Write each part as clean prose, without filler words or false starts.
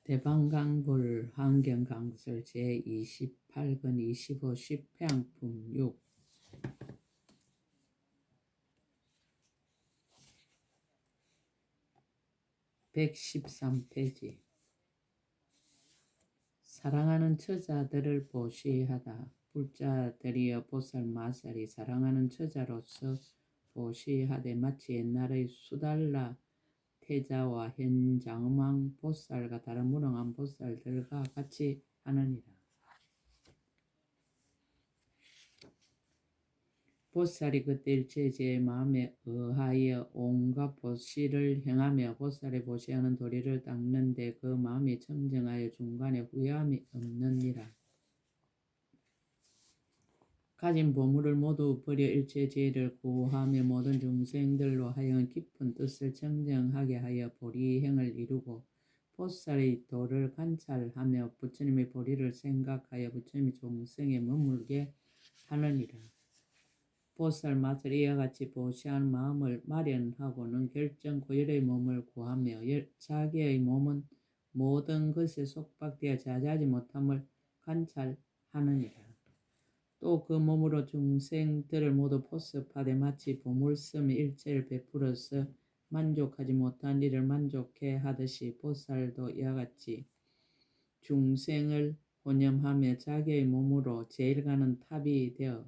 대방강불 환경강설 제28권 25 10회항품 6 113페이지 사랑하는 처자들을 보시하다. 불자들이여 보살마살이 사랑하는 처자로서 보시하되 마치 옛날의 수달라 태자와 현장엄한 보살과 다른 무능한 보살들과 같이 하느니라. 보살이 그때 일체제의 마음에 의하여 온갖 보시를 행하며 보살의 보시하는 도리를 닦는데 그 마음이 청정하여 중간에 후회함이 없느니라. 가진 보물을 모두 버려 일체제를 구하며 모든 중생들로 하여금 깊은 뜻을 청정하게 하여 보리행을 이루고 보살의 도를 관찰하며 부처님의 보리를 생각하여 부처님의 종성에 머물게 하느니라. 보살마살 이와 같이 보시하는 마음을 마련하고는 결정 고열의 몸을 구하며 자기의 몸은 모든 것에 속박되어 자제하지 못함을 관찰하느니라. 또 그 몸으로 중생들을 모두 포섭하되 마치 보물섬에 일체를 베풀어서 만족하지 못한 일을 만족해 하듯이 보살도 이와 같이 중생을 혼념하며 자기의 몸으로 제일 가는 탑이 되어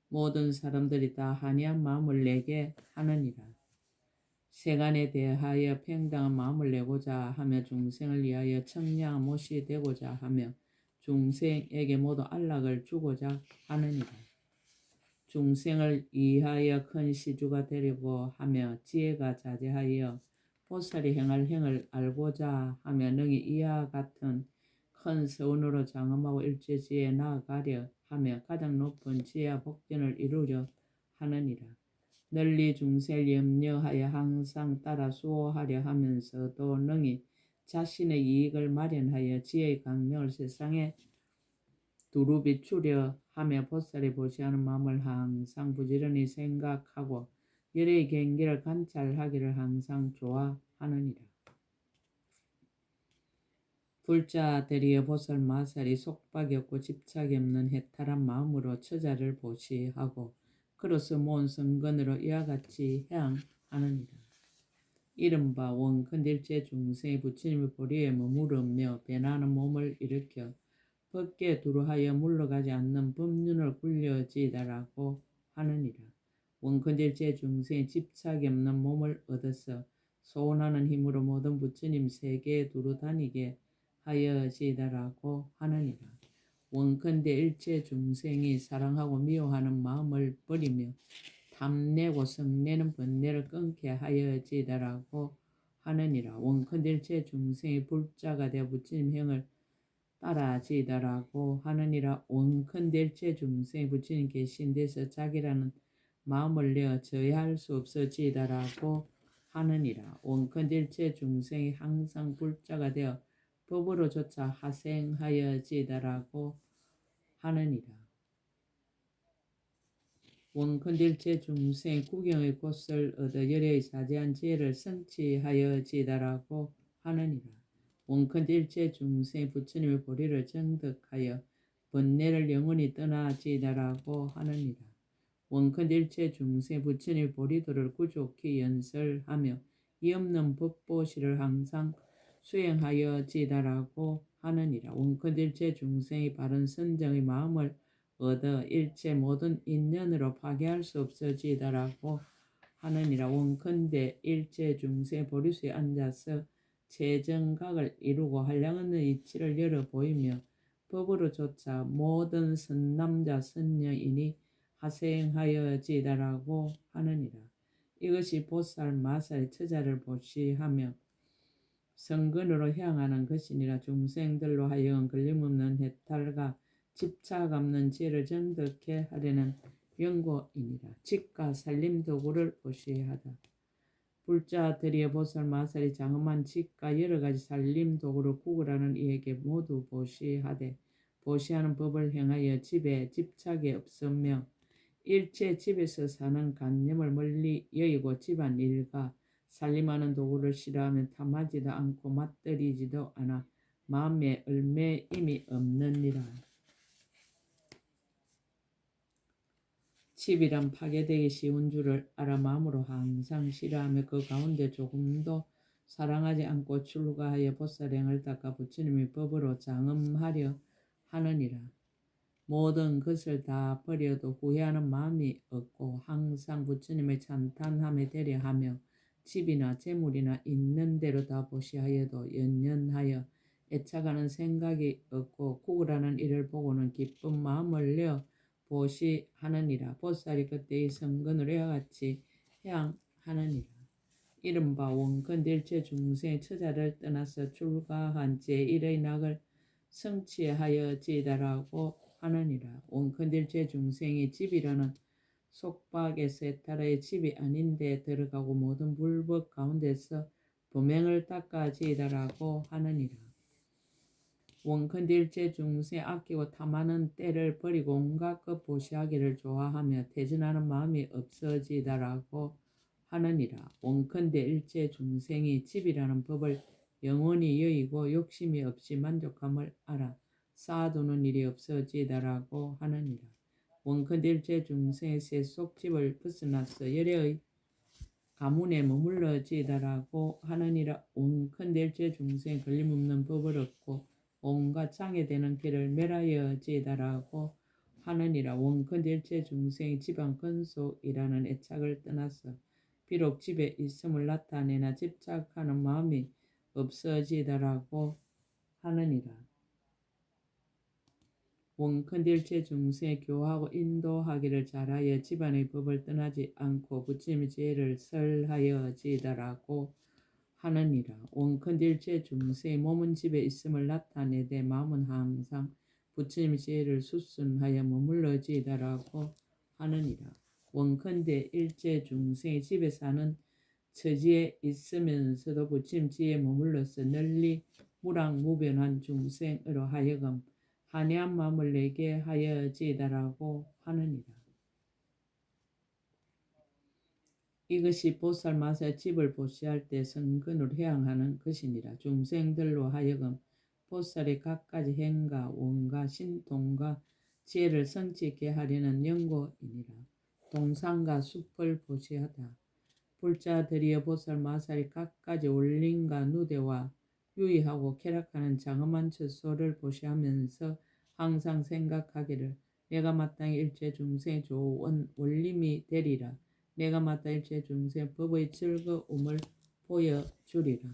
모든 사람들이 다 한이한 마음을 내게 하느니라. 세간에 대하여 평등한 마음을 내고자 하며 중생을 위하여 청량한 못이 되고자 하며 중생에게 모두 안락을 주고자 하느니라. 중생을 위하여 큰 시주가 되려고 하며 지혜가 자제하여 보살이 행할 행을 알고자 하며 능히 이와 같은 큰 서운으로 장엄하고 일체지에 나아가려 하며 가장 높은 지혜와 복전을 이루려 하느니라. 널리 중생을 염려하여 항상 따라 수호하려 하면서도 능히 자신의 이익을 마련하여 지혜의 강명을 세상에 두루 비추려 하며 보살이 보시하는 마음을 항상 부지런히 생각하고 열의 경계를 관찰하기를 항상 좋아하느니라. 불자들이여 보살마살이 속박이 없고 집착이 없는 해탈한 마음으로 처자를 보시하고 그로서 모은 성근으로 이와 같이 해양하느니라. 이른바 원컨일체 중생이 부처님의 보리에 머무르며 변하는 몸을 일으켜 법계 두루하여 물러가지 않는 법륜을 굴려지다라고 하느니라. 원컨일체 중생이 집착이 없는 몸을 얻어서 소원하는 힘으로 모든 부처님 세계에 두루 다니게 하여지다라고 하느니라. 원컨대 일체 중생이 사랑하고 미워하는 마음을 버리며 탐내고 성내는 번뇌를 끊게 하여지다라고 하느니라. 원컨대 일체 중생이 불자가 되어 부처님 행을 따라지다라고 하느니라. 원컨대 일체 중생이 부처님 계신 데서 자기라는 마음을 내어 저해할 수 없어지다라고 하느니라. 원컨대 일체 중생이 항상 불자가 되어 법으로조차 하생하여지다라고 하느니라. 원컨대 일체 중생이 구경의 곳을 얻어 열의 자제한 지혜를 성취하여지다라고 하느니라. 원컨대 일체 중생이 부처님의 보리를 정득하여 번뇌를 영원히 떠나지다라고 하느니라. 원컨대 일체 중생이 부처님의 보리도를 구족히 연설하며 이 없는 법보시를 항상 수행하여지다라고 하느니라. 원컨대 일체 중생이 바른 선정의 마음을 얻어 일체 모든 인연으로 파괴할 수 없어지다라고 하느니라. 원컨대 일체 중생의 보리수에 앉아서 재정각을 이루고 한량없는 이치를 열어 보이며 법으로조차 모든 선남자 선녀이니 하생하여지다라고 하느니라. 이것이 보살 마살의 처자를 보시하며 성근으로 향하는 것이니라. 중생들로 하여금 걸림없는 해탈과 집착 없는 지혜를 정득해 하려는 연고이니라. 직과 살림 도구를 보시하다. 불자들이여 보살마살이 장엄한 직과 여러가지 살림 도구를 구걸하는 이에게 모두 보시하되 보시하는 법을 행하여 집에 집착이 없으며 일체 집에서 사는 관념을 멀리 여의고 집안일과 살림하는 도구를 싫어하면 탐하지도 않고 맛들이지도 않아 마음에 얼매임이 없느니라. 집이란 파괴되기 쉬운 줄을 알아 마음으로 항상 싫어하며 그 가운데 조금도 사랑하지 않고 출가하여 보살행을 닦아 부처님의 법으로 장엄하려 하느니라. 모든 것을 다 버려도 후회하는 마음이 없고 항상 부처님의 찬탄함에 대려하며 집이나 재물이나 있는 대로 다 보시하여도 연연하여 애착하는 생각이 없고 구걸하는 이를 보고는 기쁜 마음을 내어 보시하느니라. 보살이 그때의 성근을 이와 같이 해양하느니라. 이른바 원컨딜체 중생의 처자를 떠나서 출가한 제1의 낙을 성취하여지다라고 하느니라. 원컨딜체 중생이 집이라는 속박에서 해탈하여 집이 아닌데 들어가고 모든 불법 가운데서 범행을 닦아지다라고 하느니라. 원컨딜체 중생 아끼고 탐하는 때를 버리고 온갖 것 보시하기를 좋아하며 태진하는 마음이 없어지다라고 하느니라. 원컨대 일체 중생이 집이라는 법을 영원히 여의고 욕심이 없이 만족함을 알아 쌓아두는 일이 없어지다라고 하느니라. 원컨대 일체 중생의 세속집을 벗어나서 열애의 가문에 머물러지다라고 하느니라. 원컨대 일체 중생의 걸림없는 법을 얻고 온갖 장애되는 길을 멸하여지다라고 하느니라. 원컨대 일체 중생이 집안 근속이라는 애착을 떠나서 비록 집에 있음을 나타내나 집착하는 마음이 없어지다라고 하느니라. 원컨딜체 중생에 교화하고 인도하기를 잘하여 집안의 법을 떠나지 않고 부처님의 지혜를 설하여지다라고 하느니라. 원컨딜체 중생의 몸은 집에 있음을 나타내되 마음은 항상 부처님의 지혜를 수순하여 머물러지다라고 하느니라. 원컨대 일체 중생이 집에 사는 처지에 있으면서도 부처님 지혜에 머물러서 널리 무랑무변한 중생으로 하여금 한해한 마음을 내게 하여지다라고 하느니라. 이것이 보살 마사의 집을 보시할 때 성근으로 해양하는 것이니라. 중생들로 하여금 보살의 갖가지 행과 원과 신통과 지혜를 성취케 하려는 연고이니라. 동산과 숲을 보시하다. 불자들이여 보살 마살이 갖가지 원림과 누대와 유의하고 쾌락하는 장엄한 처소를 보시하면서 항상 생각하기를 내가 마땅히 일체 중생의 좋은 원림이 되리라. 내가 마땅히 일체 중생 법의 즐거움을 보여주리라.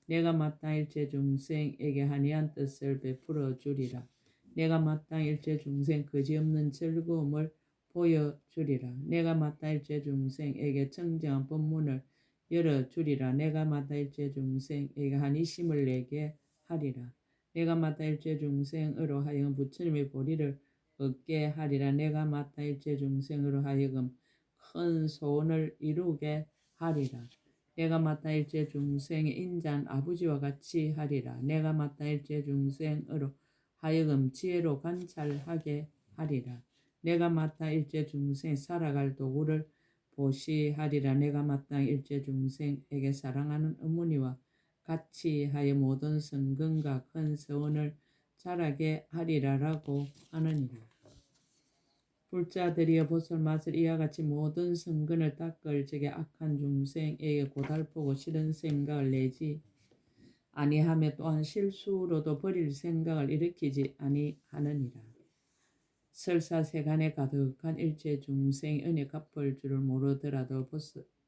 내가 마땅히 일체 중생에게 한이한 뜻을 베풀어 주리라. 내가 마땅히 일체 중생 거지없는 즐거움을 보여주리라. 내가 마땅히 일체 중생에게 청정한 법문을 열어주리라. 내가 마땅히 일체 중생에게 한이심을 내게 하리라. 내가 마땅히 일체 중생으로 하여금 부처님의 보리를 얻게 하리라. 내가 마땅히 일체 중생으로 하여금 큰 소원을 이루게 하리라. 내가 마땅히 일체 중생의 인자한 아버지와 같이 하리라. 내가 마땅히 일체 중생으로 하여금 지혜로 관찰하게 하리라. 내가 마땅히 일체 중생 살아갈 도구를 보시하리라. 내가 마땅히 일체 중생에게 사랑하는 어머니와 같이 하여 모든 성근과 큰 서원을 자라게 하리라라고 하느니라. 불자들이여 보살 맛을 이와 같이 모든 성근을 닦을 적에 악한 중생에게 고달프고 싫은 생각을 내지 아니하며 또한 실수로도 버릴 생각을 일으키지 아니하느니라. 설사 세간에 가득한 일체 중생이 은혜 갚을 줄을 모르더라도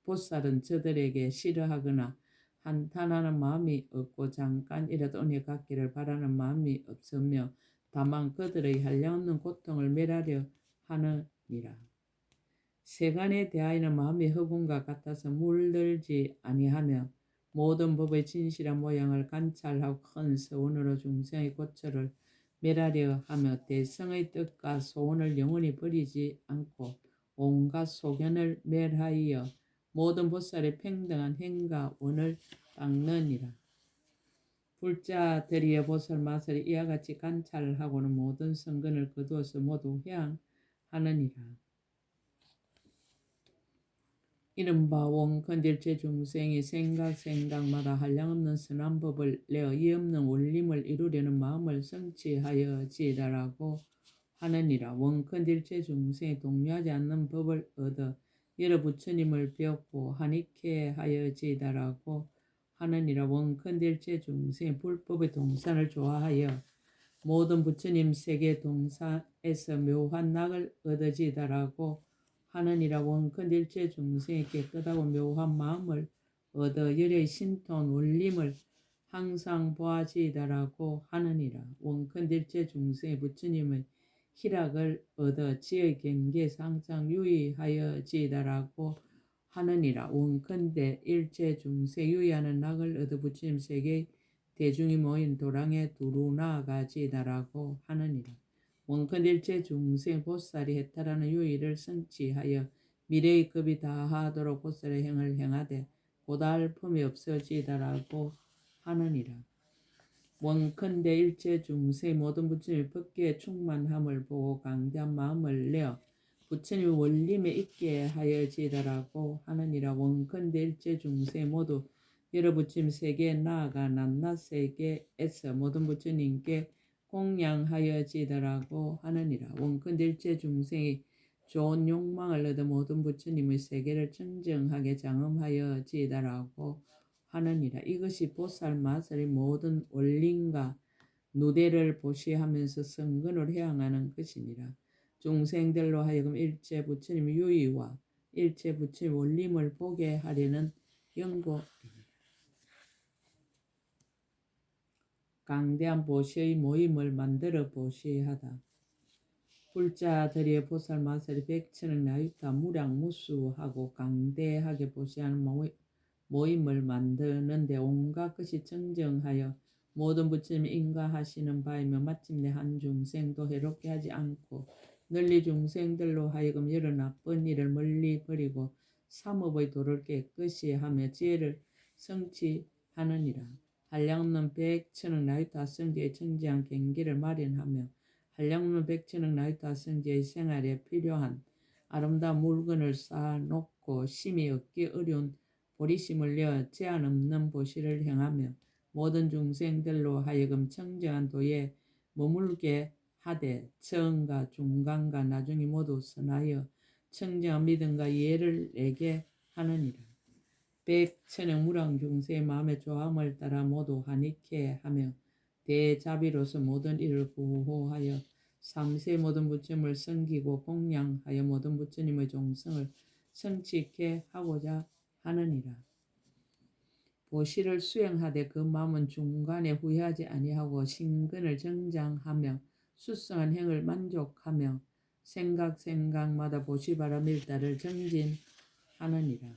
보살은 저들에게 싫어하거나 한탄하는 마음이 없고 잠깐이라도 은혜 갚기를 바라는 마음이 없으며 다만 그들의 한량없는 고통을 멸하려 하느니라. 세간에 대하여는 마음의 허군과 같아서 물들지 아니하며 모든 법의 진실한 모양을 관찰하고 큰 서원으로 중생의 고초를 멸하려 하며 대성의 뜻과 소원을 영원히 버리지 않고 온갖 소견을 멸하여 모든 보살의 평등한 행과 원을 닦느니라. 불자들이여 보살 마살이 이와 같이 관찰하고는 모든 성근을 거두어서 모두 해양하느니라. 이른바 원컨딜체 중생이 생각마다 한량없는 선한 법을 내어 이없는 원림을 이루려는 마음을 성취하여지이다라고 하느니라. 원컨딜체 중생이 동요하지 않는 법을 얻어 여러 부처님을 배웠고 하니케 하여지이다라고 하느니라. 원컨딜체 중생이 불법의 동산을 좋아하여 모든 부처님 세계 동산에서 묘한 낙을 얻어지이다라고 하느니라. 원컨딜체 중생의 깨끗하고 묘한 마음을 얻어 열의 신통 원림을 항상 보아지이다라고 하느니라. 원컨딜체 중생의 부처님의 희락을 얻어 지의 경계에서 항상 유의하여지이다라고 하느니라. 원컨대 일체 중생 유의하는 낙을 얻어 부처님 세계의 대중이 모인 도랑에 두루 나아가지이다라고 하느니라. 원컨일체 중생 보살이 해탈하는 유의를 성취하여 미래의 급이 다하도록 보살의 행을 행하되 고달픔이 없어지이다라고 하느니라. 원컨대 일체 중생 모든 부처님의 법계에 충만함을 보고 강대한 마음을 내어 부처님의 원림에 있게 하여지이다라고 하느니라. 원컨대 일체 중생 모두 여러 부처님 세계에 나아가 낱낱 세계에서 모든 부처님께 공양하여지이다라고 하느니라. 원컨일체 중생이 좋은 욕망을 얻어 모든 부처님의 세계를 청정하게 장엄하여지이다라고 하느니라. 이것이 보살 마살의 모든 원림과 누대를 보시하면서 성근을 해양하는 것이니라. 중생들로 하여금 일체 부처님의 유의와 일체 부처님의 원림을 보게 하려는 연고 강대한 보시의 모임을 만들어 보시하다. 불자들의 보살 마살이 백천억 나유타 무량무수하고 강대하게 보시하는 모임을 만드는데 온갖 것이 청정하여 모든 부처님이 인가하시는 바이며 마침내 한 중생도 해롭게 하지 않고 널리 중생들로 하여금 여러 나쁜 일을 멀리 버리고 삼업의 도를 깨끗이 하며 지혜를 성취하느니라. 한량없는 백천억 나유타 성지의 청지한 경계를 마련하며 한량없는 백천억 나유타 성지의 생활에 필요한 아름다운 물건을 쌓아놓고 심히 얻기 어려운 보리심을 내어 제한 없는 보시를 행하며 모든 중생들로 하여금 청정한 도에 머물게 하되 처음과 중간과 나중이 모두 선하여 청정한 믿음과 이해를 내게 하느니라. 백천억 무량 중생의 마음의 조함을 따라 모두 하니케 하며 대자비로서 모든 일을 구호하여 삼세 모든 부처님을 섬기고 공양하여 모든 부처님의 종성을 성취케 하고자 하느니라. 보시를 수행하되 그 마음은 중간에 후회하지 아니하고 신근을 정장하며 수성한 행을 만족하며 생각마다 보시 바람일 따를 정진하느니라.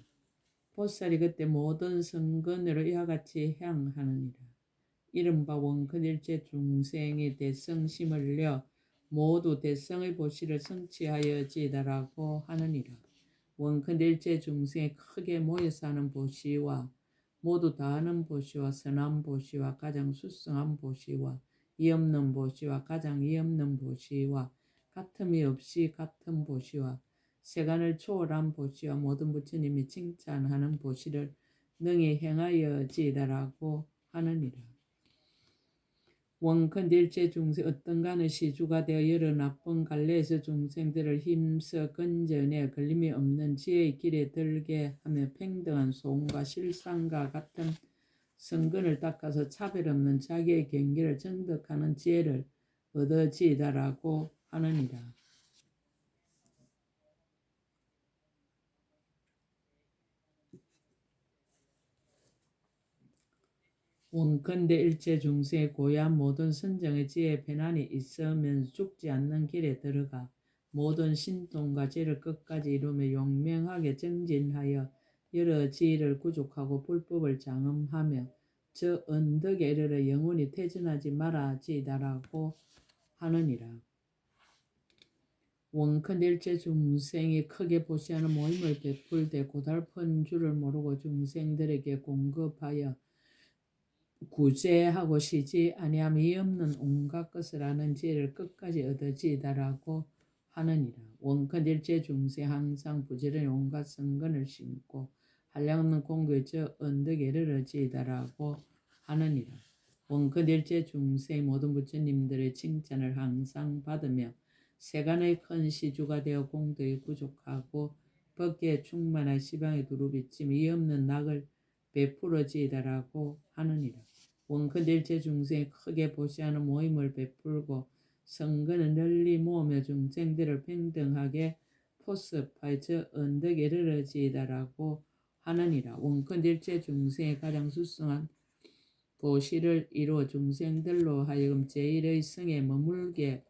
보살이 그때 모든 성근으로 이와 같이 향하느니라. 이른바 원컨일체 중생이 대성심을 내어 모두 대성의 보시를 성취하여지이다라고 하느니라. 원컨일체 중생이 크게 모여서 하는 보시와 모두 다 하는 보시와 선한 보시와 가장 수성한 보시와 이없는 보시와 가장 이없는 보시와 같음이 없이 같은 보시와 세간을 초월한 보시와 모든 부처님이 칭찬하는 보시를 능히 행하여지이다라고 하느니라. 원컨일체 중생 어떤가는 시주가 되어 여러 나쁜 갈래에서 중생들을 힘써 건져내 걸림이 없는 지혜의 길에 들게 하며 평등한 소음과 실상과 같은 성근을 닦아서 차별 없는 자기의 경계를 정득하는 지혜를 얻어지이다라고 하느니라. 원컨대 일체 중생의 고유한 모든 선정의 지혜의 편안이 있으면 죽지 않는 길에 들어가 모든 신통과 지혜를 끝까지 이루며 용맹하게 정진하여 여러 지혜를 구족하고 불법을 장엄하며 저 언덕에 이르러 영원히 퇴전하지 말아지이다라고 하느니라. 원컨일체 중생이 크게 보시하는 모임을 베풀되 고달픈 줄을 모르고 중생들에게 공급하여 구제하고 쉬지 아니함이 없는 온갖 것을 아는 지혜를 끝까지 얻어지이다라고 하느니라. 원컨일체 중생 항상 부지런히 온갖 성근을 심고 한량없는 공교의 저 언덕에 이르러지이다라고 하느니라. 원컨일체 중생 모든 부처님들의 칭찬을 항상 받으며 세간의 큰 시주가 되어 공덕이 부족하고 법계에 충만한 시방에 두루비침 이 없는 낙을 베풀어지이다라고 하느니라. 원컨일체 중생이 크게 보시하는 모임을 베풀고 성근을 널리 모으며 중생들을 평등하게 포습하여 저 언덕에 이르러지이다라고 하느니라. 원컨일체 중생의 가장 수승한 보시를 이루어 중생들로 하여금 제1의 성에 머물게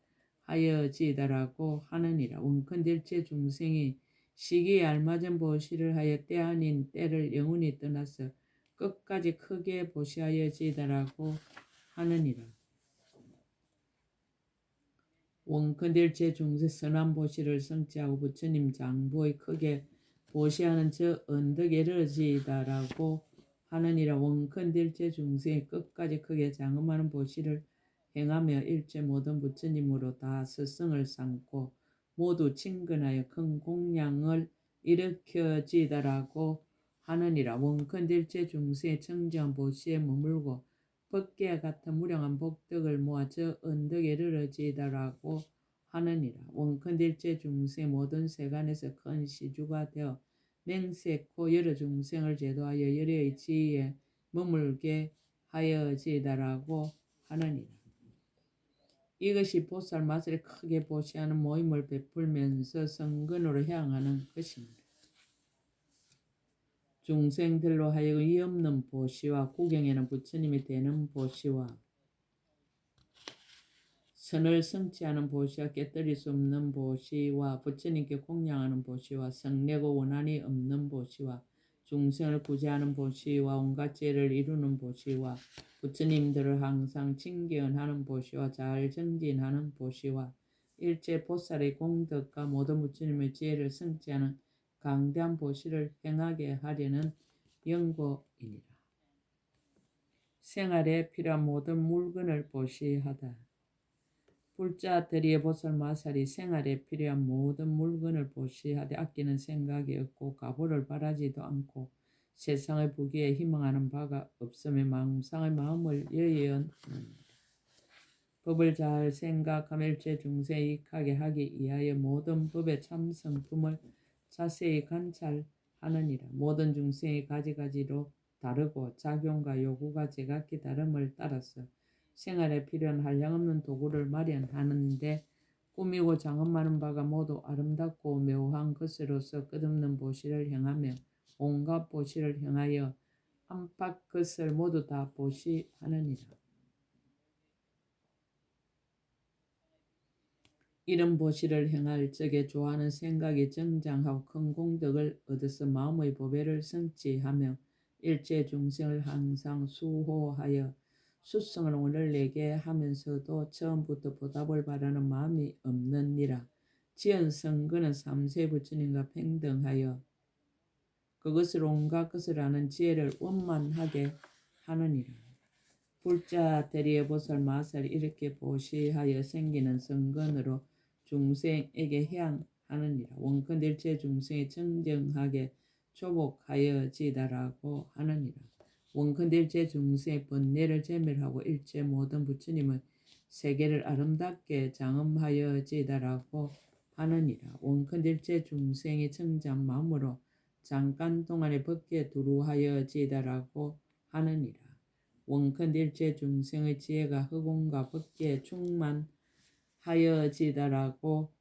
하여지이다라고 하느니라. 원컨일체 중생이 시기에 알맞은 보시를 하여 때 아닌 때를 영원히 떠나서 끝까지 크게 보시하여지이다라고 하느니라. 원컨일체 중생 선한 보시를 성취하고 부처님 장부의 크게 보시하는 저 언덕에 이르러지이다라고 하느니라. 원컨일체 중생이 끝까지 크게 장엄하는 보시를 행하며 일체 모든 부처님으로 다 스승을 삼고 모두 친근하여 큰 공양을 일으켜지이다라고 하느니라. 원컨일체 중생의 청정한 보시에 머물고 법계와 같은 무량한 복덕을 모아 저 언덕에 이르러지이다라고 하느니라. 원컨일체 중생 모든 세간에서 큰 시주가 되어 맹세코 여러 중생을 제도하여 열의 지위에 머물게 하여지이다라고 하느니라. 이것이 보살 맛을 크게 보시하는 모임을 베풀면서 성근으로 향하는 것입니다. 중생들로 하여금 이 없는 보시와 구경에는 부처님이 되는 보시와 선을 성취하는 보시와 깨뜨릴 수 없는 보시와 부처님께 공양하는 보시와 성내고 원한이 없는 보시와 중생을 구제하는 보시와 온갖 죄를 이루는 보시와 부처님들을 항상 칭견하는 보시와 잘 정진하는 보시와 일체 보살의 공덕과 모든 부처님의 지혜를 성취하는 강대한 보시를 행하게 하려는 연고이니라. 생활에 필요한 모든 물건을 보시하다. 불자 대리의 보살 마살이 생활에 필요한 모든 물건을 보시하되 아끼는 생각이 없고 가보를 바라지도 않고 세상의 부귀에 희망하는 바가 없으며 망상의 마음을 여의언 법을 잘 생각하며 일체 중생에 이익하게 하기 위하여 모든 법의 참성품을 자세히 관찰하느니라. 모든 중생이 가지가지로 다르고 작용과 요구가 제각기 다름을 따라서 생활에 필요한 한량없는 도구를 마련하는데 꾸미고 장엄하는 바가 모두 아름답고 묘한 것으로서 끝없는 보시를 행하며 온갖 보시를 행하여 안팎 것을 모두 다 보시하느니라. 이런 보시를 행할 적에 좋아하는 생각이 정장하고 큰 공덕을 얻어서 마음의 보배를 성취하며 일체 중생을 항상 수호하여 수성을 원을내게 하면서도 처음부터 보답을 바라는 마음이 없느니라. 지은 성근은 삼세 부처님과 평등하여 그것을 온갖 것을 아는 지혜를 원만하게 하느니라. 불자 대리의 보살 마살이 이렇게 보시하여 생기는 성근으로 중생에게 향하느니라. 원컨일체 중생이 청정하게 조복하여지다라고 하느니라. 원컨일체 중생의 번뇌를 제멸하고 일체 모든 부처님의 세계를 아름답게 장엄하여지다라고 하느니라. 원컨일체 중생이 청정 마음으로 잠깐 동안에 법계에 두루하여지다라고 하느니라. 원컨일체 중생의 지혜가 허공과 법계에 충만하여지다라고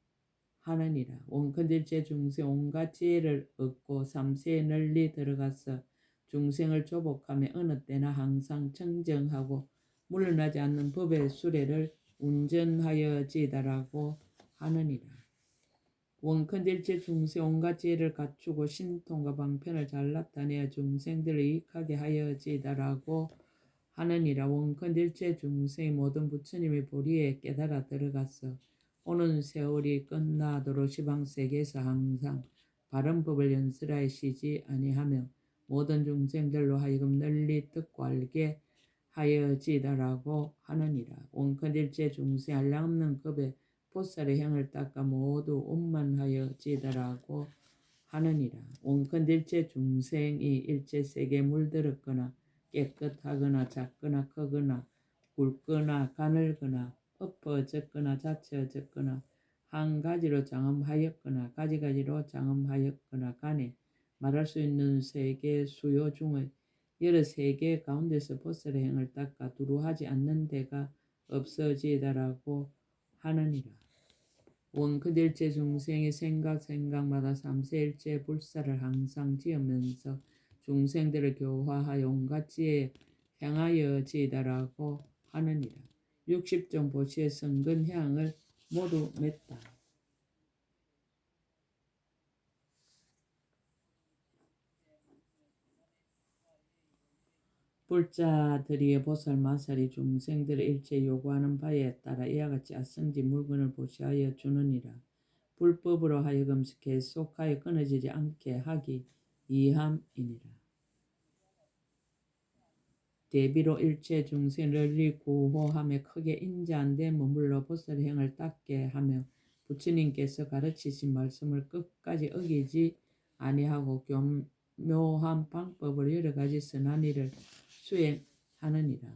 하느니라. 원컨일체 중생 온갖 지혜를 얻고 삼세에 널리 들어가서 중생을 조복하며 어느 때나 항상 청정하고 물러나지 않는 법의 수레를 운전하여지다라고 하느니라. 원컨일체 중생 온갖 지혜를 갖추고 신통과 방편을 잘 나타내어 중생들을 이익하게 하여지다라고 하느니라. 원컨일체 중생의 모든 부처님의 보리에 깨달아 들어가서 오는 세월이 끝나도록 시방세계에서 항상 바른 법을 연설하여 쉬지 아니하며 모든 중생들로 하여금 널리 듣고 알게 하여지다라고 하느니라. 원컨일체 중생 한량없는 급의 보살의 향을 닦아 모두 온만하여 지다라고 하느니라. 원컨대 일체 중생이 일체 세계에 물들었거나 깨끗하거나 작거나 크거나 굵거나 가늘거나 엎어졌거나 자쳐졌거나 한 가지로 장엄하였거나 가지가지로 장엄하였거나 간에 말할 수 있는 세계 수요 중의 여러 세계 가운데서 보살의 행을 닦아 두루하지 않는 데가 없어지다라고 하느니라. 원컨대일체 중생의 생각마다 삼세일체 불사를 항상 지으면서 중생들을 교화하여 온갖 지혜에 향하여 지다라고 하느니라. 60종 보시의 성근향을 모두 맺다. 불자들이여 보살 마살이 중생들의 일체 요구하는 바에 따라 이와 같이 아성지 물건을 보시하여 주느니라. 불법으로 하여금 계속하여 끊어지지 않게 하기 이함이니라. 대비로 일체 중생을 구호하며 크게 인자한 데 머물러 보살의 행을 닦게 하며 부처님께서 가르치신 말씀을 끝까지 어기지 아니하고 교묘한 방법으로 여러 가지 선한 일을 수행하느니라.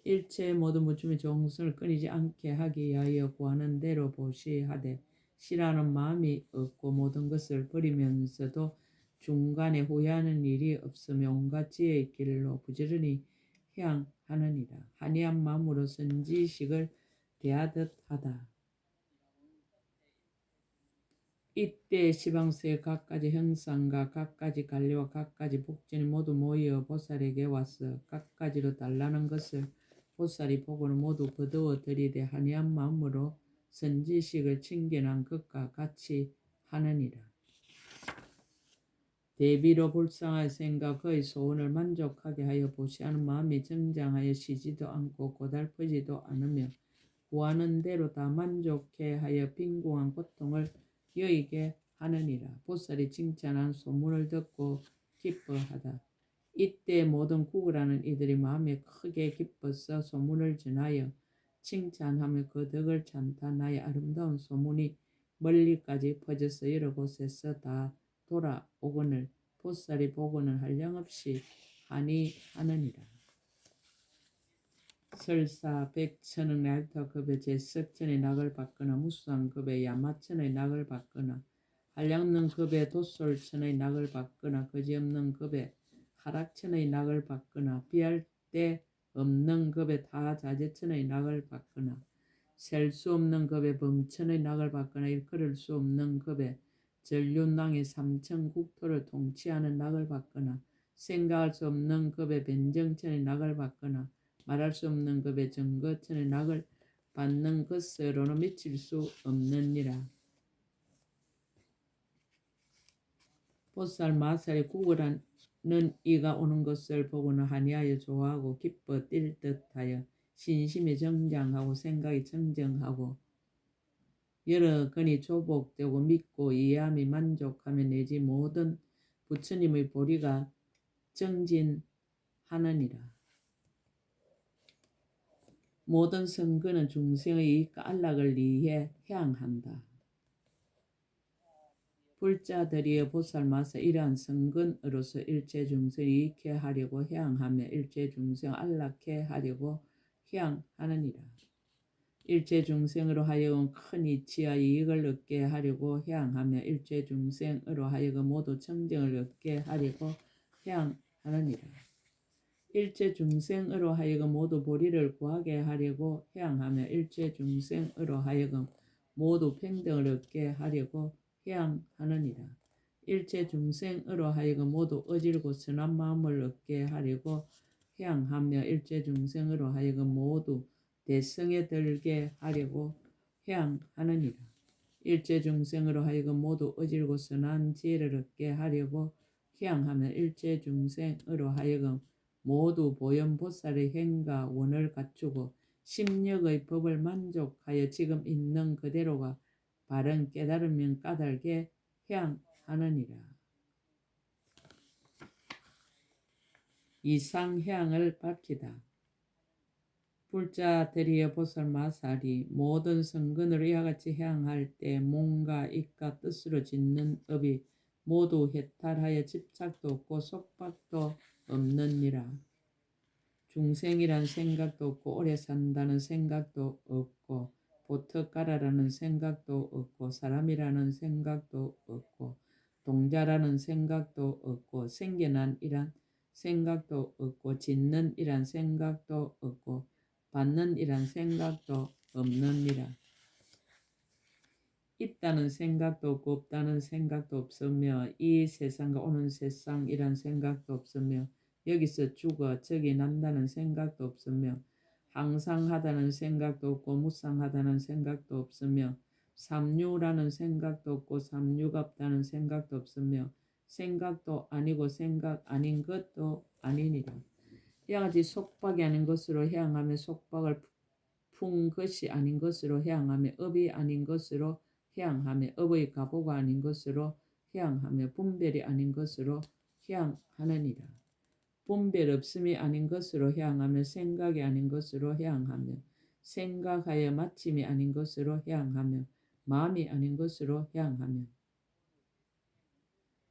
일체 모든 무춤의 종성을 끊이지 않게 하기 위하여 구하는 대로 보시하되 싫어하는 마음이 없고 모든 것을 버리면서도 중간에 후회하는 일이 없으며 온갖 지혜의 길로 부지런히 향하느니라. 한이한 마음으로 선지식을 대하듯 하다. 이때 시방세의 각가지 형상과 각가지 관리와 각가지 복전이 모두 모여 보살에게 와서 각가지로 달라는 것을 보살이 보고는 모두 거두어 들이되 한이한 마음으로 선지식을 챙겨난 것과 같이 하느니라. 대비로 불쌍할 생각 그의 소원을 만족하게 하여 보시하는 마음이 정장하여 쉬지도 않고 고달프지도 않으며 구하는 대로 다 만족해 하여 빈궁한 고통을 여의게 하느니라. 보살이 칭찬한 소문을 듣고 기뻐하다. 이때 모든 구걸하는 이들이 마음에 크게 기뻐서 소문을 전하여 칭찬하며 그 덕을 찬탄하여 아름다운 소문이 멀리까지 퍼져서 여러 곳에서 다 돌아오거늘 보살이 보고는 한량없이 한이하느니라. 설사 백천억 랄터급의 제석천의 낙을 받거나 무수한급의 야마천의 낙을 받거나 한량능급의 돛솔천의 낙을 받거나 거지없는 급의 하락천의 낙을 받거나 비할 데 없는 급의 타자재천의 낙을 받거나 셀 수 없는 급의 범천의 낙을 받거나 일컬을 수 없는 급의 전륜낭의 삼천 국토를 통치하는 낙을 받거나 생각할 수 없는 급의 변정천의 낙을 받거나 말할 수 없는 급의 정거천의 낙을 받는 것으로는 미칠 수 없느니라. 보살 마살이 구걸하는 이가 오는 것을 보고는 한이하여 좋아하고 기뻐 뛸 듯하여 신심이 정장하고 생각이 정정하고 여러 근이 조복되고 믿고 이해함이 만족하며 내지 모든 부처님의 보리가 정진하느니라. 모든 성근은 중생의 이익과 안락을 위해 향한다. 불자들이여 보살 마사 이러한 성근으로서 일체 중생을 이익해 하려고 향하며 일체 중생을 안락해 하려고 향하느니라. 일체 중생으로 하여금 큰 이치와 이익을 얻게 하려고 향하며 일체 중생으로 하여금 모두 청정을 얻게 하려고 향하느니라. 일체 중생으로 하여금 모두 보리를 구하게 하려고 향하며 일체 중생으로 하여금 모두 평등을 얻게 하려고 향하느니라. 일체 중생으로 하여금 모두 어질고 선한 마음을 얻게 하려고 향하며 일체 중생으로 하여금 모두 대성에 들게 하려고 향하느니라. 일체 중생으로 하여금 모두 어질고 선한 지혜를 얻게 하려고 향하며 일체 중생으로 하여금 모두 보현보살의 행과 원을 갖추고 심력의 법을 만족하여 지금 있는 그대로가 바른 깨달으면 까닭에 향하느니라. 이상향을 밝히다. 불자 대리의 보살 마살이 모든 성근을 이와 같이 향할 때 몸과 입과 뜻으로 짓는 업이 모두 해탈하여 집착도 없고 속박도 없느니라. 중생이란 생각도 없고 오래 산다는 생각도 없고 보트가라라는 생각도 없고 사람이라는 생각도 없고 동자라는 생각도 없고 생겨난 이란 생각도 없고 짓는 이란 생각도 없고 받는 이란 생각도 없느니라. 있다는 생각도 없고 없다는 생각도 없으며 이 세상과 오는 세상이란 생각도 없으며 여기서 죽어 저기 난다는 생각도 없으며 항상하다는 생각도 없고 무상하다는 생각도 없으며 삼류라는 생각도 없고 삼류가 없다는 생각도 없으며 생각도 아니고 생각 아닌 것도 아니니라. 이와 같이 속박이 아닌 것으로 향하며 속박을 푼 것이 아닌 것으로 향하며 업이 아닌 것으로 향하며 업의 가보가 아닌 것으로 향하며 분별이 아닌 것으로 향하느니라. 분별 없음이 아닌 것으로 향하며 생각이 아닌 것으로 향하며 생각하여 마침이 아닌 것으로 향하며 마음이 아닌 것으로 향하며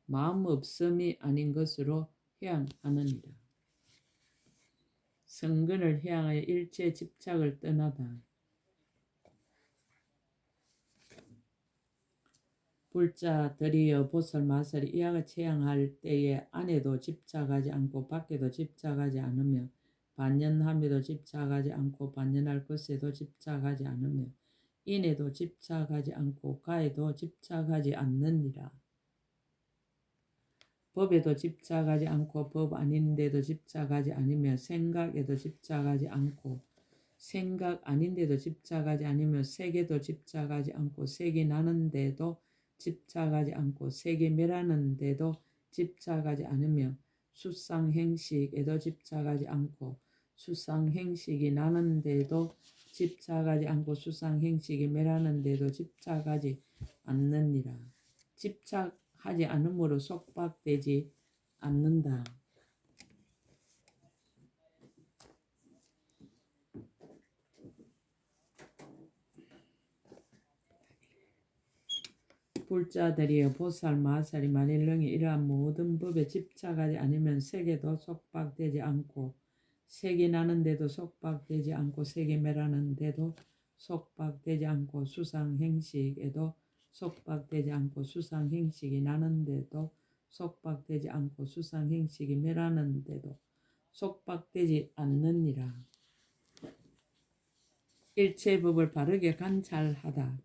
마음 없음이 아닌 것으로 향하느니라. 성근을 향하여 일체 집착을 떠나다. 불자 덜이여 보살 마살이 이와 같이 향할 때에 안에도 집착하지 않고 밖에도 집착하지 않으며 반연함에도 집착하지 않고 반연할 것에도 집착하지 않으며 인에도 집착하지 않고 가에도 집착하지 않느니라. 법에도 집착하지 않고 법 아닌데도 집착하지 않으며 생각에도 집착하지 않고 생각 아닌데도 집착하지 않으며 색에도 집착하지 않고 색이 나는데도 집착하지 않고 색이 멸하는데도 집착하지 않으며 수상행식에도 집착하지 않고 수상행식이 나는데도 집착하지 않고 수상행식이 멸하는데도 집착하지 않느니라. 집착하지 않으므로 속박되지 않는다. 불자들이여 보살 마살이 만일 능히 이러한 모든 법에 집착하지 않으면 색에도 속박되지 않고 색이 나는데도 속박되지 않고 색이 멸하는데도 속박되지 않고 수상행식에도 속박되지 않고 수상행식이 나는데도 속박되지 않고 수상행식이 멸하는데도 속박되지 않느니라. 일체 법을 바르게 관찰하다.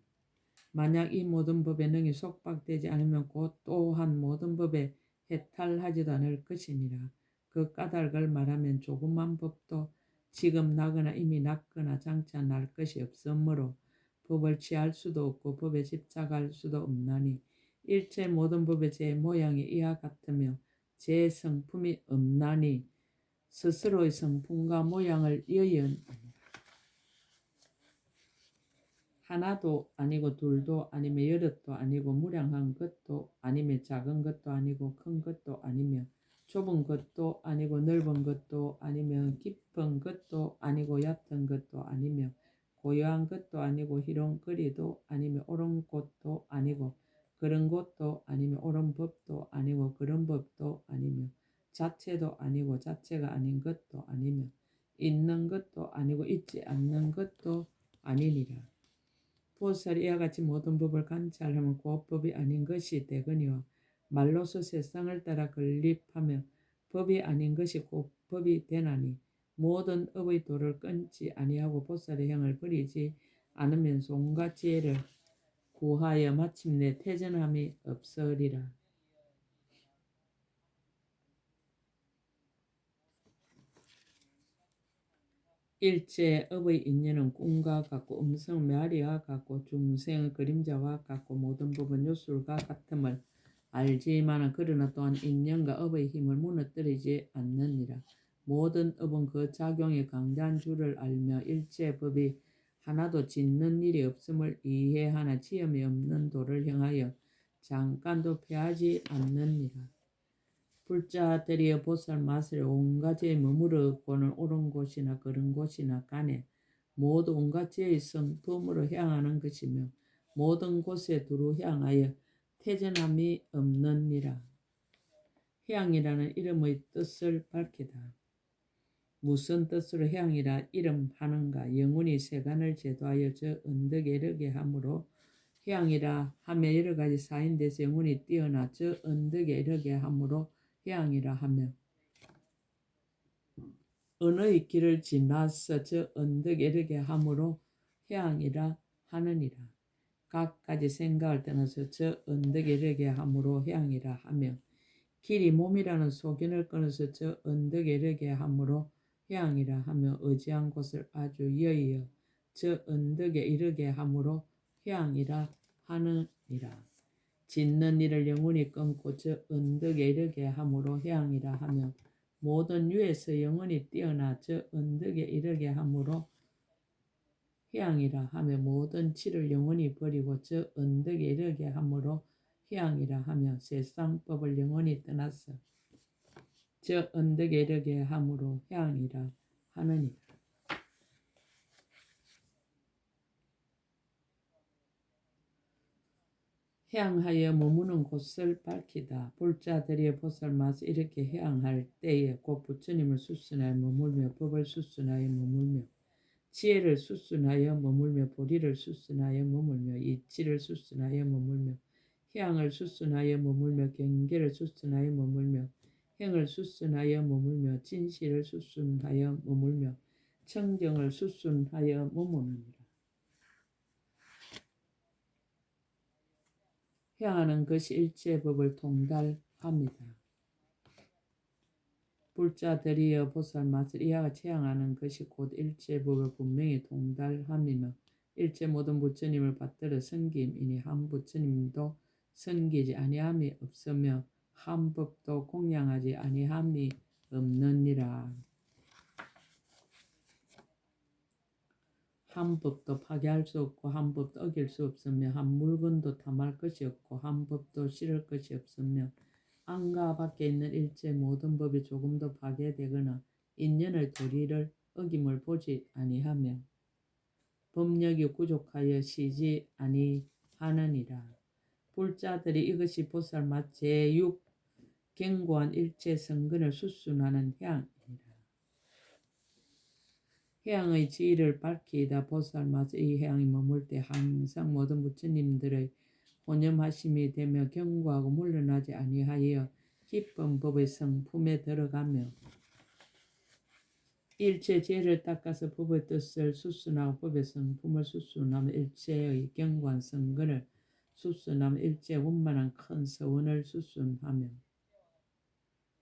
만약 이 모든 법에 능히 속박되지 않으면 곧 또한 모든 법에 해탈하지도 않을 것이니라. 그 까닭을 말하면 조그만 법도 지금 나거나 이미 났거나 장차 날 것이 없으므로 법을 취할 수도 없고 법에 집착할 수도 없나니 일체 모든 법의 제 모양이 이와 같으며 제 성품이 없나니 스스로의 성품과 모양을 여연 하나도 아니고 둘도 아니며 여럿도 아니고 무량한 것도 아니며 작은 것도 아니고 큰 것도 아니며 좁은 것도 아니고 넓은 것도 아니며 깊은 것도 아니고 얕은 것도 아니며 고요한 것도 아니고 희롱거리도 아니며 옳은 곳도 아니고 그런 곳도 아니며 옳은 법도 아니고 그런 법도 아니며 자체도 아니고 자체가 아닌 것도 아니며 있는 것도 아니고 있지 않는 것도 아니니라. 보살이 이와 같이 모든 법을 관찰하면 곧 법이 아닌 것이 되거니와 말로서 세상을 따라 건립하며 법이 아닌 것이 곧 법이 되나니 모든 업의 도를 끊지 아니하고 보살의 형을 버리지 않으면서 온갖 지혜를 구하여 마침내 퇴전함이 없으리라. 일체 업의 인연은 꿈과 같고 음성 메아리와 같고 중생의 그림자와 같고 모든 법은 요술과 같음을 알지만 그러나 또한 인연과 업의 힘을 무너뜨리지 않느니라. 모든 업은 그 작용이 강대한 줄을 알며 일체 법이 하나도 짓는 일이 없음을 이해하나 지음이 없는 도를 향하여 잠깐도 패하지 않느니라. 불자들이여 보살 마술에 온가지에 머무르고는 옳은 곳이나 그른 곳이나 간에 모두 온가지의 성품으로 향하는 것이며 모든 곳에 두루 향하여 태전함이 없느니라. 향이라는 이름의 뜻을 밝히다. 무슨 뜻으로 향이라 이름하는가? 영혼이 세간을 제도하여 저 언덕에 이르게 하므로 향이라 하며 여러 가지 사인돼서 영혼이 뛰어나 저 언덕에 이르게 하므로 향이라 하며 언어의 길을 지나서 저 언덕에 이르게 하므로 향이라 하느니라. 각가지 생각을 떠나서 저 언덕에 이르게 하므로 향이라 하며 길이 몸이라는 소견을 끊어서 저 언덕에 이르게 하므로 향이라 하며 의지한 곳을 아주 여의어 저 언덕에 이르게 하므로 향이라 하느니라. 짓는 일을 영원히 끊고 저 언덕에 이르게 하므로 향이라 하며 모든 유에서 영원히 뛰어나 저 언덕에 이르게 하므로 향이라 하며 모든 치를 영원히 버리고 저 언덕에 이르게 하므로 향이라 하며 세상법을 영원히 떠나서 저 언덕에 이르게 하므로 향이라 하느니라. 향하여 머무는 곳을 밝히다. 불자들이 보살마서 이렇게 향할 때에 곧 부처님을 수순하여 머물며 법을 수순하여 머물며 지혜를 수순하여 머물며 보리를 수순하여 머물며 이치를 수순하여 머물며 향을 수순하여 머물며 경계를 수순하여 머물며 행을 수순하여 머물며 진실을 수순하여 머물며 청정을 수순하여 머무느니라. 향하는 것이 일체 법을 통달합니다. 불자들이여 보살마술 이와 같이 향하는 것이 곧 일체 법을 분명히 통달함이며 일체 모든 부처님을 받들어 섬김이니 한 부처님도 섬기지 아니함이 없으며 한 법도 공양하지 아니함이 없느니라. 한 법도 파괴할 수 없고 한 법도 어길 수 없으며 한 물건도 탐할 것이 없고 한 법도 싫을 것이 없으며 안과 밖에 있는 일체 모든 법이 조금도 파괴되거나 인연의 도리를 어김을 보지 아니하며 법력이 부족하여 쉬지 아니하느니라. 불자들이 이것이 보살맛 제6 견고한 일체 성근을 수순하는 향이니라. 향의 지위를 밝히다. 보살마서 이 향이 머물 때 항상 모든 부처님들의 혼념하심이 되며 견고하고 물러나지 아니하여 기쁜 법의 성품에 들어가며 일체 죄를 닦아서 법의 뜻을 수순하고 법의 성품을 수순하며 일체의 견고한 성근을 수순하며 일체 원만한 큰 서원을 수순하며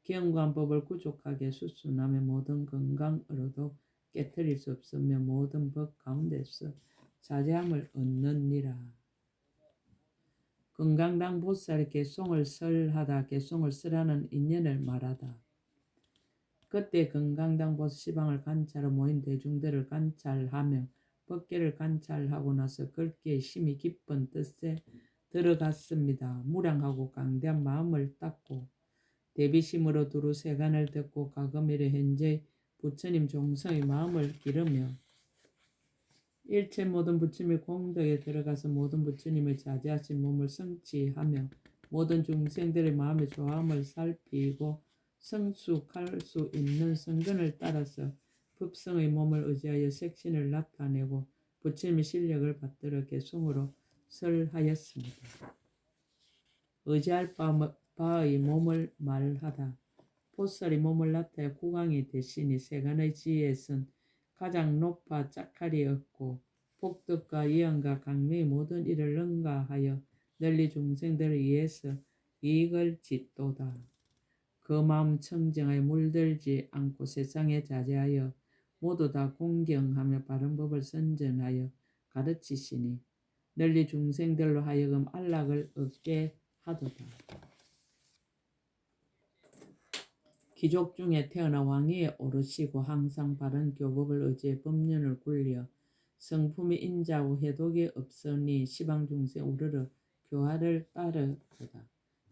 견고한 법을 구족하게 수순하며 모든 건강으로도 깨트릴 수 없으며 모든 법 가운데서 자제함을 얻느니라. 건강당 보살이 개송을 설하다. 개송을 설하는 인연을 말하다. 그때 건강당 보살 시방을 관찰하러 모인 대중들을 관찰하며 법계를 관찰하고 나서 글귀의 심히 깊은 뜻에 들어갔습니다. 무량하고 강대한 마음을 닦고 대비심으로 두루 세간을 듣고 가금이래 현재 부처님 종성의 마음을 기르며 일체 모든 부처님의 공덕에 들어가서 모든 부처님의 자제하신 몸을 성취하며 모든 중생들의 마음의 조함을 살피고 성숙할 수 있는 성근을 따라서 법성의 몸을 의지하여 색신을 나타내고 부처님의 실력을 받들어 개송으로 설하였습니다. 의지할 바의 몸을 말하다. 보살이 몸을 나타내 구강이 되시니 세간의 지혜에선 가장 높아 짝칼이 없고 복덕과 이언과 강명의 모든 일을 능가하여 널리 중생들을 위해서 이익을 짓도다. 그 마음 청정하여 물들지 않고 세상에 자제하여 모두 다 공경하며 바른 법을 선전하여 가르치시니 널리 중생들로 하여금 안락을 얻게 하도다. 귀족 중에 태어나 왕위에 오르시고 항상 바른 교법을 의지해 법륜을 굴려 성품이 인자하고 해독이 없으니 시방중생 우르르 교화를 따르도다.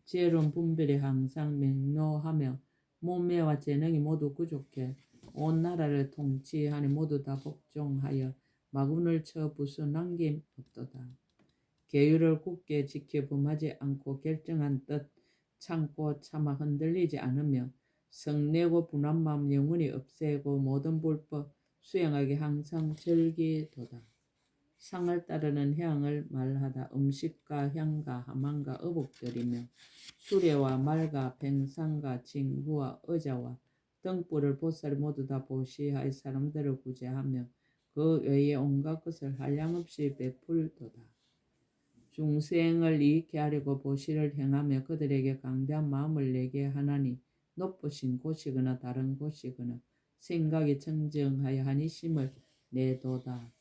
지혜로운 분별이 항상 맹로하며 몸매와 재능이 모두 부족해 온 나라를 통치하니 모두 다 복종하여 마군을 쳐 부수 남김 없도다. 계율을 굳게 지켜 범하지 않고 결정한 뜻 참고 차마 흔들리지 않으며 성내고 분한 마음 영원히 없애고 모든 불법 수행하게 항상 즐기도다. 상을 따르는 향을 말하다 음식과 향과 하만과 어복들이며 수레와 말과 뱅상과 징부와 의자와 등불을 보살이 모두 다 보시하여 사람들을 구제하며 그 외에 온갖 것을 한량없이 베풀도다. 중생을 이익케 하려고 보시를 행하며 그들에게 강대한 마음을 내게 하나니 높으신 곳이거나 다른 곳이거나 생각이 청정하여 한이심을 내도다.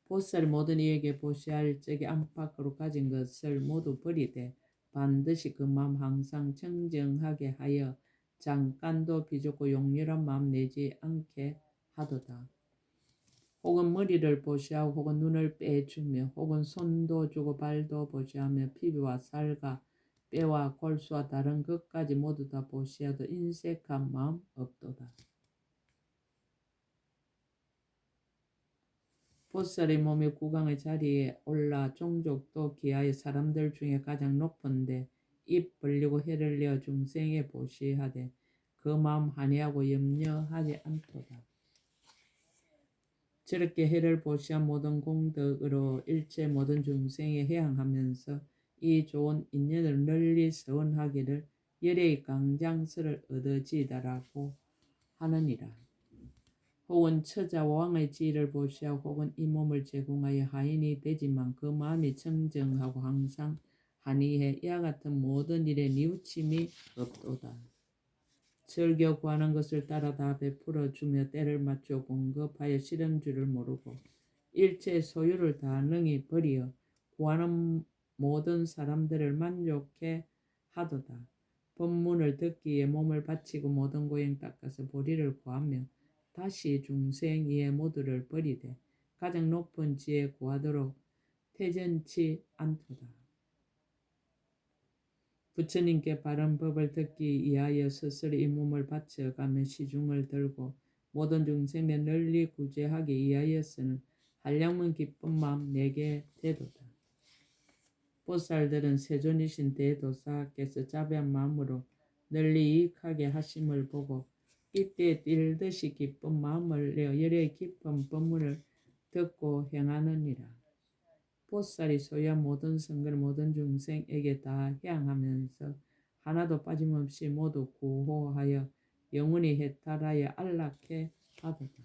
보살이 모든 이에게 보시할 적에 안팎으로 가진 것을 모두 버리되 반드시 그 마음 항상 청정하게 하여 잠깐도 비좁고 용렬한 마음 내지 않게 하도다. 혹은 머리를 보시하고 혹은 눈을 빼주며 혹은 손도 주고 발도 보시하며 피부와 살과 뼈와 골수와 다른 것까지 모두 다 보시하도 인색한 마음 없도다. 보살의 몸이 구강의 자리에 올라 종족도 기하여 사람들 중에 가장 높은데 입 벌리고 해를 내어 중생에 보시하되 그 마음 한이하고 염려하지 않도다. 저렇게 해를 보시한 모든 공덕으로 일체 모든 중생에 해양하면서 이 좋은 인연을 널리 서원하기를 열애의 강장서를 얻어지이다라고 하느니라. 혹은 처자와 왕의 지위를 보시하고 혹은 이 몸을 제공하여 하인이 되지만 그 마음이 청정하고 항상 한이해 이와 같은 모든 일에 뉘우침이 없도다. 즐겨 구하는 것을 따라 다 베풀어 주며 때를 맞춰 공급하여 실은 줄을 모르고 일체 소유를 다 능히 버리어 구하는 모든 사람들을 만족해 하도다. 법문을 듣기 위해 몸을 바치고 모든 고행 닦아서 보리를 구하며 다시 중생 이해 모두를 버리되 가장 높은 지에 구하도록 태전치 않도다. 부처님께 바른 법을 듣기 위하여 스스로 이 몸을 바쳐가며 시중을 들고 모든 중생에 널리 구제하기 위하여서는 한량문 기쁜 마음 내게 되도다. 보살들은 세존이신 대도사께서 자비한 마음으로 널리 이익하게 하심을 보고 이때 뛸듯이 기쁜 마음을 내어 열의 깊은 법문을 듣고 행하느니라. 보살이 소유한 모든 성을 모든 중생에게 다 향하면서 하나도 빠짐없이 모두 구호하여 영원히 해탈하여 안락해 하도다.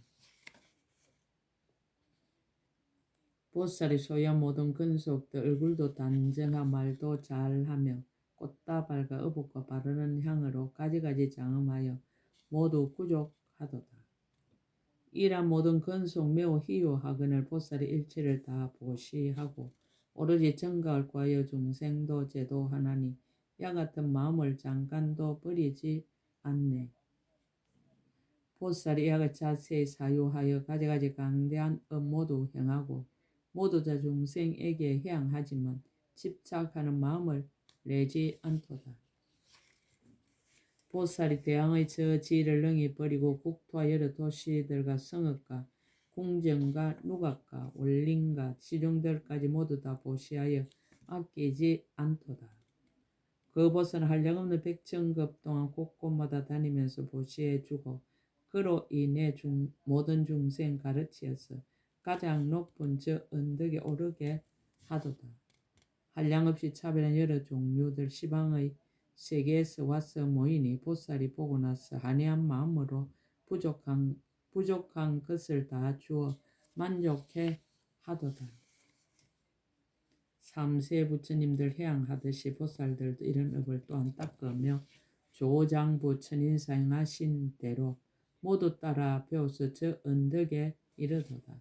보살이 소유한 모든 근속들 얼굴도 단정하 말도 잘하며 꽃다발과 어복과 바르는 향으로 가지가지 장엄하여 모두 구족하도다. 이란 모든 근속 매우 희유하거늘 보살이 일체를 다 보시하고 오로지 정각을 구하여 중생도 제도하나니 이와 같은 마음을 잠깐도 버리지 않네. 보살이 이와 같이 자세히 사유하여 가지가지 강대한 업 모두 행하고 모두 다 중생에게 해양하지만 집착하는 마음을 내지 않도다. 보살이 대왕의 저 지위를 능히 버리고 국토와 여러 도시들과 성읍과 궁정과 누각과 원림과 시중들까지 모두 다 보시하여 아끼지 않도다. 그 보살은 한량없는 백천급 동안 곳곳마다 다니면서 보시해주고 그로 인해 모든 중생 가르치어서 가장 높은 저 언덕에 오르게 하도다. 한량없이 차별한 여러 종류들 시방의 세계에서 와서 모이니 보살이 보고 나서 한해한 마음으로 부족한 것을 다 주어 만족해 하도다. 삼세 부처님들 해양하듯이 보살들도 이런 업을 또한 닦으며 조장부 천인사행하신 대로 모두 따라 배워서 저 언덕에 이르도다.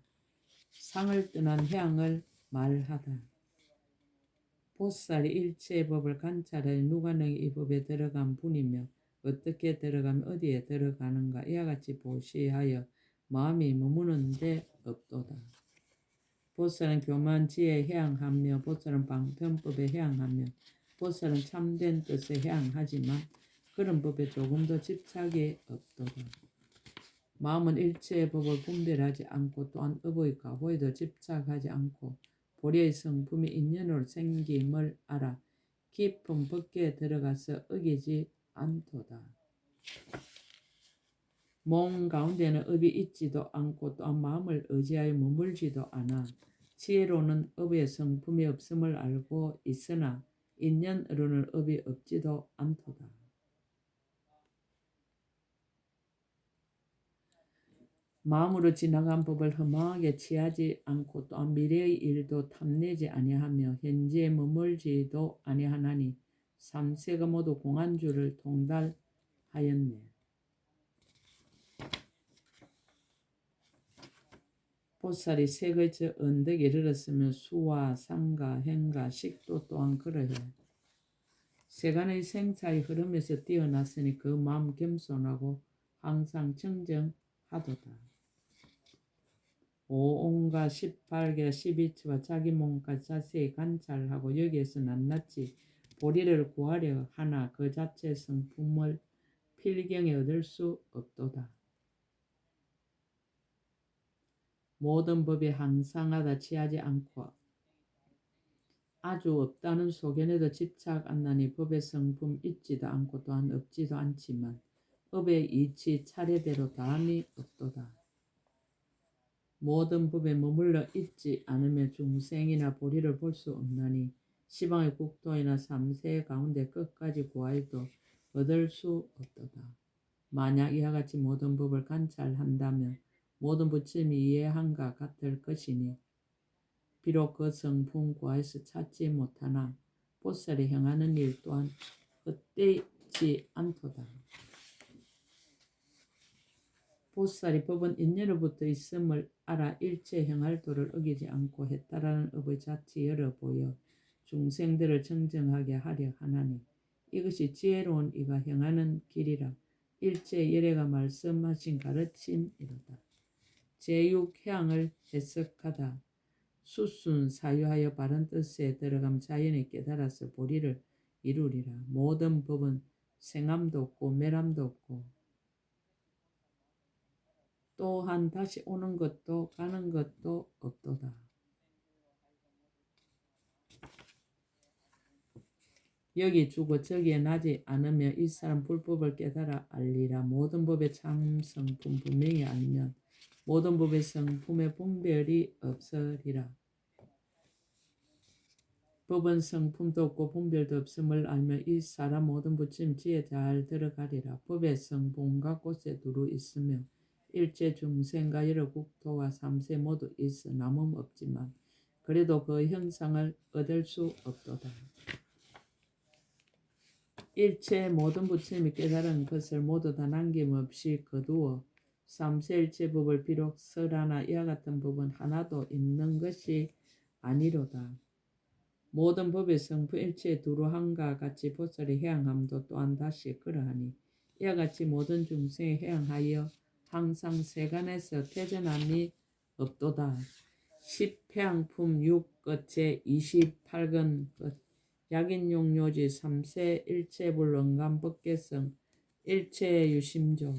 상을 떠난 해양을 말하다. 보살이 일체의 법을 관찰하여 누가 능히 이 법에 들어간 분이며 어떻게 들어가면 어디에 들어가는가 이와 같이 보시하여 마음이 머무는 데 없도다. 보살은 교만지에 해양하며 보살은 방편법에 해양하며 보살은 참된 뜻에 해양하지만 그런 법에 조금 더 집착이 없도다. 마음은 일체의 법을 분별하지 않고 또한 업의 과보에도 집착하지 않고 보리의 성품이 인연으로 생김을 알아 깊은 법계에 들어가서 어기지 않도다. 몸 가운데는 업이 있지도 않고 또한 마음을 의지하여 머물지도 않아 지혜로는 업의 성품이 없음을 알고 있으나 인연으로는 업이 없지도 않도다. 마음으로 지나간 법을 허망하게 취하지 않고 또한 미래의 일도 탐내지 아니하며 현재에 머물지도 아니하나니 삼세가 모두 공안주를 통달하였네. 보살이 색의 저 언덕에 이르렀으면 수와 상가, 행가, 식도 또한 그러해. 세간의 생사의 흐름에서 뛰어났으니 그 마음 겸손하고 항상 청정하도다. 5온과 18개 12처와 자기 몸까지 자세히 관찰하고 여기에서 낱낱이 보리를 구하려 하나 그 자체 성품을 필경에 얻을 수 없도다. 모든 법이 항상하다 취하지 않고 아주 없다는 소견에도 집착 안 나니 법의 성품 있지도 않고 또한 없지도 않지만 법의 이치 차례대로 다함이 없도다. 모든 법에 머물러 있지 않으며 중생이나 보리를 볼 수 없나니 시방의 국토이나 삼세 가운데 끝까지 구하여도 얻을 수 없도다. 만약 이와 같이 모든 법을 관찰한다면 모든 부처님이 이해한가 같을 것이니 비록 그 성품 구하여서 찾지 못하나 보살이 행하는 일 또한 헛되지 않도다. 보살이 법은 인연으로부터 있음을 알아 일체 행할 도를 어기지 않고 해탈하는 업의 자치 열어 보여 중생들을 정정하게 하려 하나니 이것이 지혜로운 이가 행하는 길이라 일체 열애가 말씀하신 가르침이로다. 제6해양을 해석하다. 수순 사유하여 바른 뜻에 들어감 자연히 깨달아서 보리를 이루리라. 모든 법은 생함도 없고 멸함도 없고 또한 다시 오는 것도 가는 것도 없도다. 여기 주고 저기에 나지 않으며 이 사람 불법을 깨달아 알리라. 모든 법의 참성품 분명히 알면 모든 법의 성품의 분별이 없으리라. 법은 성품도 없고 분별도 없음을 알며 이 사람 모든 부처님 지혜 잘 들어가리라. 법의 성품 각곳에 두루 있으며 일체 중생과 여러 국토와 삼세 모두 있어 남음 없지만 그래도 그 형상을 얻을 수 없도다. 일체 모든 부처님이 깨달은 것을 모두 다 남김없이 거두어 삼세일체 법을 비록 설하나 이와 같은 법은 하나도 있는 것이 아니로다. 모든 법의 성품 일체에 두루 한과 같이 보살이 해양함도 또한 다시 그러하니 이와 같이 모든 중생이 해양하여 항상 세간에서 퇴전함이 없도다. 10해양품 6끝 제28근 끝 약인용료지 3세 일체불 응감법계성 일체유심조